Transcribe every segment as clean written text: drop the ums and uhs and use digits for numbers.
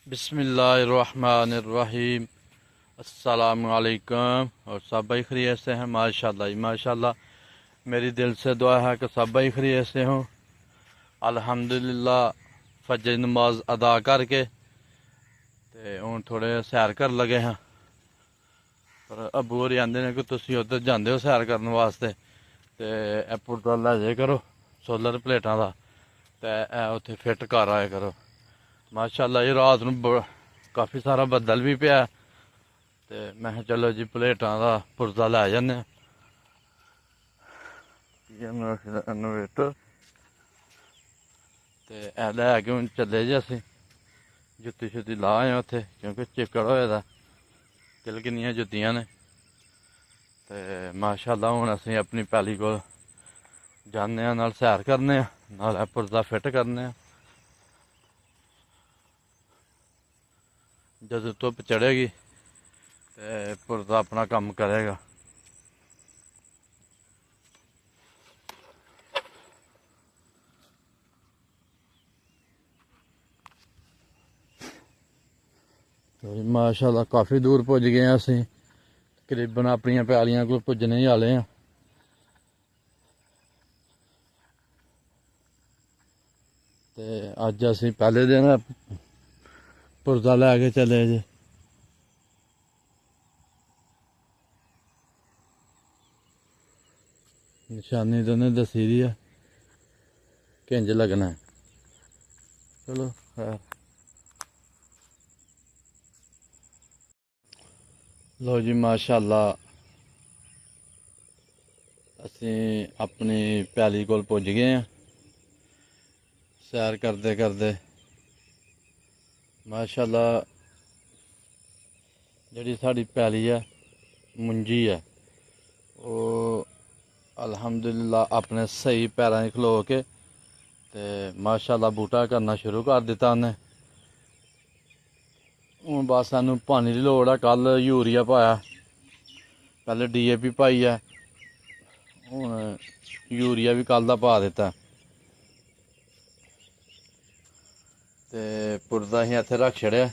बिस्मिल्लाहिर्रहमानिर्रहीम। अस्सलामुअलैकुम। और सब भाई खैरियत से हैं? माशाल्लाह जी माशाल्लाह। मेरी दिल से दुआ है कि सब भाई खैरियत से हों। अल्हम्दुलिल्लाह फजर नमाज अदा करके ते हुण थोड़े सैर कर लगे हैं। पर अबू होर आंदे ने कि तुसीं उधर जांदे हो सैर करने वास्ते ते पुरदा लै जाया करो सोलर प्लेटां दा ते उत्थे फिट कर आया करो। माशाल्लाह जी रात नूं काफ़ी सारा बदल भी पिया ते मैं कहा चलो जी प्लेटां दा पुरजा लै जन्ने इन्वेटर ते लै के हुण चले जी असीं जुत्ती शुत्ती ला आए उत्थे क्योंकि चिक्कड़ होए दा किलकिनियां जुत्तियां ने ते माशाल्लाह हुण असीं अपनी पैली कोल जाने आं नाल सैर करने आं नाल पुरजा फिट करने आं। जदों धुप्प चढ़ेगी ते पुरजा अपना कम्म करेगा। माशाल्लाह काफ़ी दूर पुज गए असीं तकरीबन अपनियां पैलियां कोल पुज्जने ही आले आं। ते अज्ज असीं पैह्ले दिन पुरजा लै के चले जे निशानी तो उन्हें दसी दी है किंज लगना है। चलो खैर लो जी माशाल्लाह असीं अपनी पैली कोल पुज गए हैं सैर करते करते। माशाल्लाह जिहड़ी साडी पैली है मुंजी है वो अल्हम्दुलिल्लाह अपने सही पैरां च खलो के ते माशाल्लाह बूटा करना शुरू कर दिता उन्हें। हूँ बस सानू पानी की लोड़ है। कल यूरिया पाया पहले DAP पाई है हूँ यूरिया भी कल का पा दिता ते पुरजा असीं इत्थे रख छड़िया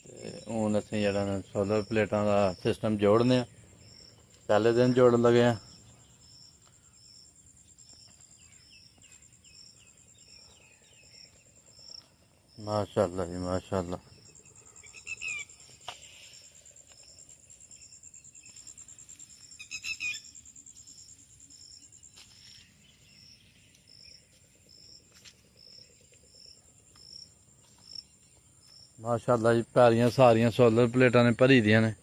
ते हूँ असीं जेह्ड़ा सोलर प्लेटां का सिस्टम जोड़ने पहले दिन जोड़ लगे हैं। माशाल्लाह जी माशाल्लाह। माशाल्लाह जी पैलियां सारियां सोलर प्लेटां ने भरी दियां ने।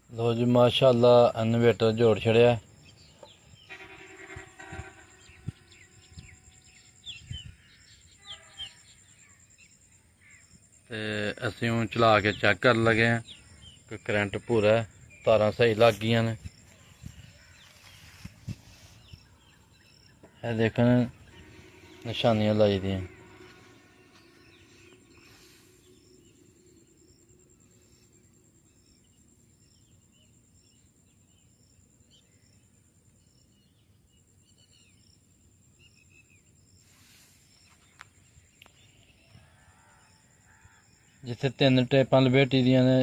लो जी माशाल्लाह इन्वेटर जोड़ छड़िया ते असीं हूँ चला के चेक कर लगे हैं कि करंट पूरा है तारां सही लग गई ने। यह देखन निशानियां लाई दी हैं। जिथे 3 टेपां लपेटी दियां ने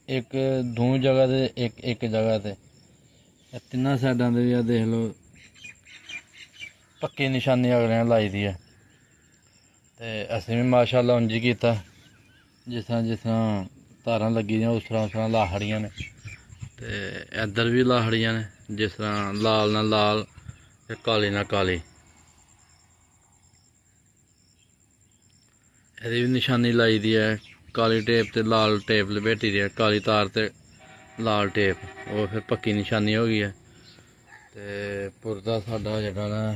एक दूं जगह ते एक जगह ते तिन्ना साइडां ते भी देख लो पक्की निशानी अगले लाई दी है। ते असीं भी माशाल्लाह उंज ही कीता जिस तरह तारां लगी दियां उस तरह ला खड़ियां ने ते इधर भी ला खड़ियां ने जिस तरह लाल ना लाल ते काली ना काली। एह्दी भी निशानी लाई दी है काली टेप ते लाल टेप लपेटी दी है काली तार ते लाल टेप वो फिर पक्की निशानी हो गई है। ਤੇ ਪੁਰਦਾ ਸਾਡਾ ਜਿਹੜਾ ਨਾ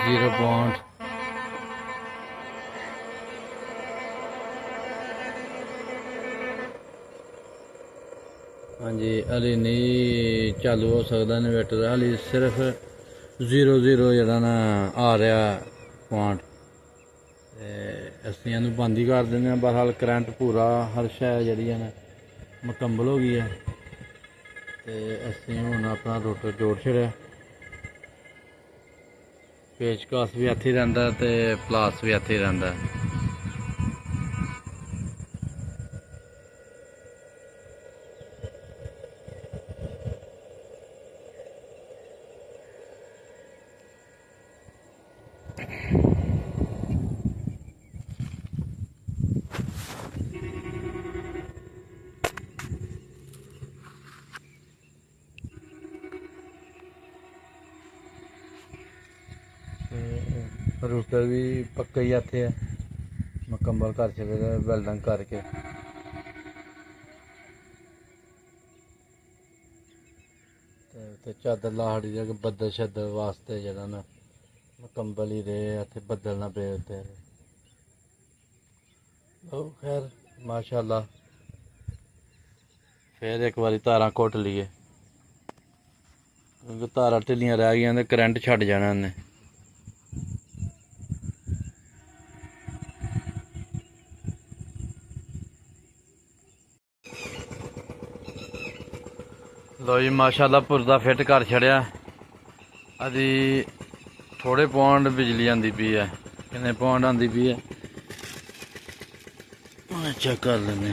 0 ਪੁਆਇੰਟ ਹਾਂਜੀ ਹਲੇ ਨਹੀਂ ਚਾਲੂ ਹੋ ਸਕਦਾ ਇਨਵੇਟਰ, ਹਲੇ ਸਿਰਫ 0 ਜਿਹੜਾ ਨਾ ਆ ਰਿਹਾ ਪੁਆਇੰਟ, ਤੇ ਅਸੀਂ ਇਹਨੂੰ ਬੰਦ ਹੀ ਕਰ ਦਿੰਦੇ ਹਾਂ। ਬਹਰਹਾਲ ਕਰੰਟ ਪੂਰਾ ਹਰ ਸ਼ੈ ਜਿਹੜੀ ਹੈ ਨਾ ਮੁਕੰਮਲ ਹੋ ਗਈ ਹੈ, ਤੇ ਅਸੀਂ ਹੁਣ ਆਪਣਾ ਰੋਟਰ ਜੋੜ ਛੜਿਆ। ਪੇਚਕਸ ਵੀ ਇੱਥੇ ਰਹਿੰਦਾ ਤੇ ਪਲਾਸ ਵੀ ਇੱਥੇ ਰਹਿੰਦਾ। ਰੂਟਰ ਵੀ ਪੱਕਾ ਹੀ ਇੱਥੇ ਹੈ, ਮੁਕੰਮਲ ਕਰ ਛੱਡਿਆ ਵੈਲਡਿੰਗ ਕਰਕੇ। ਤੇ ਚਾਦਰ ਲਾਹੜੀ ਜਾ ਕੇ ਬੱਦਲ ਛੱਦਣ ਵਾਸਤੇ ਜਿਹੜਾ ਨਾ ਮੁਕੰਮਲ ਹੀ ਰਹੇ, ਇੱਥੇ ਬੱਦਲ ਨਾ ਪਏ ਉੱਤੇ। ਉਹ ਖੈਰ ਮਾਸ਼ਾਅੱਲਾ ਫਿਰ ਇੱਕ ਵਾਰੀ ਤਾਰਾਂ ਘੁੱਟ ਲਈਏ, ਕਿਉਂਕਿ ਤਾਰਾਂ ਢਿੱਲੀਆਂ ਰਹਿ ਗਈਆਂ ਤੇ ਕਰੰਟ ਛੱਡ ਜਾਣਾ ਇਹਨੇ। ਲੋ ਜੀ ਮਾਸ਼ਾਅੱਲਾ ਪੁਰਦਾ ਫਿੱਟ ਕਰ ਛੜਿਆ। ਅਜੀ ਥੋੜੇ ਪੁਆਇੰਟ ਬਿਜਲੀ ਆਂਦੀ ਪਈ ਹੈ, ਕਿੰਨੇ ਪੁਆਇੰਟ ਆਂਦੀ ਪਈ ਹੈ ਚੈੱਕ ਕਰ ਲੈਂਦੇ।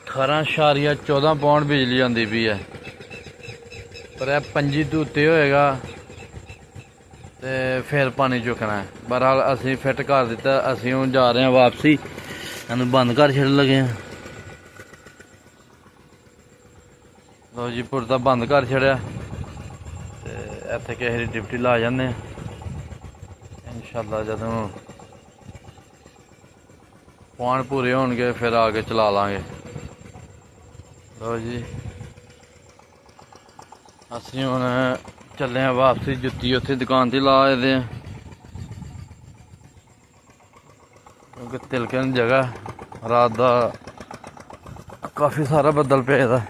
18.14 ਪੁਆਇੰਟ ਬਿਜਲੀ ਆਂਦੀ ਪਈ ਹੈ, ਪਰ ਇਹ 25 ਤੋਂ ਉੱਤੇ ਹੋਏਗਾ ਤੇ ਫਿਰ ਪਾਣੀ ਚੁੱਕਣਾ ਹੈ। ਬਹਰਹਾਲ ਅਸੀਂ ਫਿੱਟ ਕਰ ਦਿੱਤਾ, ਅਸੀਂ ਹੁਣ ਜਾ ਰਹੇ ਹਾਂ ਵਾਪਸੀ, ਇਹਨੂੰ ਬੰਦ ਕਰ ਛੱਡਣ ਲੱਗੇ ਹਾਂ। ਲੋ ਜੀ ਪੁਰਦਾ ਬੰਦ ਕਰ ਛੜਿਆ, ਤੇ ਇੱਥੇ ਕਿਸੇ ਦੀ ਡਿਊਟੀ ਲਾ ਜਾਂਦੇ ਹਾਂ। ਇੰਸ਼ਾਅੱਲਾ ਜਦੋਂ ਪੁਆਇੰਟ ਪੂਰੇ ਹੋਣਗੇ ਫਿਰ ਆ ਕੇ ਚਲਾ ਲਾਂਗੇ। ਲੋ ਜੀ ਅਸੀਂ ਹੁਣ ਚੱਲੇ ਹਾਂ ਵਾਪਸੀ, ਜੁੱਤੀ ਉੱਥੇ ਦੁਕਾਨ ਤੇ ਲਾ ਆਏ ਹਾਂ, ਕਿਉਂਕਿ ਤਿਲਕਣ ਦੀ ਜਗ੍ਹਾ ਰਾਤ ਦਾ ਕਾਫੀ ਸਾਰਾ ਬੱਦਲ ਪਿਆ ਦਾ।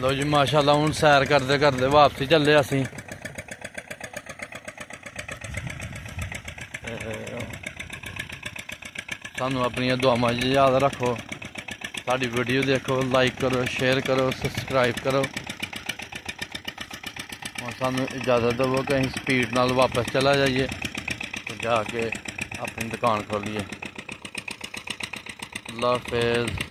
ਲੋ ਜੀ ਮਾਸ਼ਾਅੱਲਾ ਹੁਣ ਸੈਰ ਕਰਦੇ ਕਰਦੇ ਵਾਪਸੀ ਚੱਲੇ ਅਸੀਂ। ਸਾਨੂੰ ਆਪਣੀਆਂ ਦੁਆਵਾਂ 'ਚ ਯਾਦ ਰੱਖੋ, ਸਾਡੀ ਵੀਡੀਓ ਦੇਖੋ, ਲਾਈਕ ਕਰੋ, ਸ਼ੇਅਰ ਕਰੋ, ਸਬਸਕ੍ਰਾਈਬ ਕਰੋ। ਹੁਣ ਸਾਨੂੰ ਇਜਾਜ਼ਤ ਦਿਓ ਕਿ ਅਸੀਂ ਸਪੀਡ ਨਾਲ ਵਾਪਸ ਚਲਾ ਜਾਈਏ ਤੇ ਜਾ ਕੇ ਆਪਣੀ ਦੁਕਾਨ ਖੋਲੀਏ। ਅੱਲਾ ਹਾਫਿਜ਼।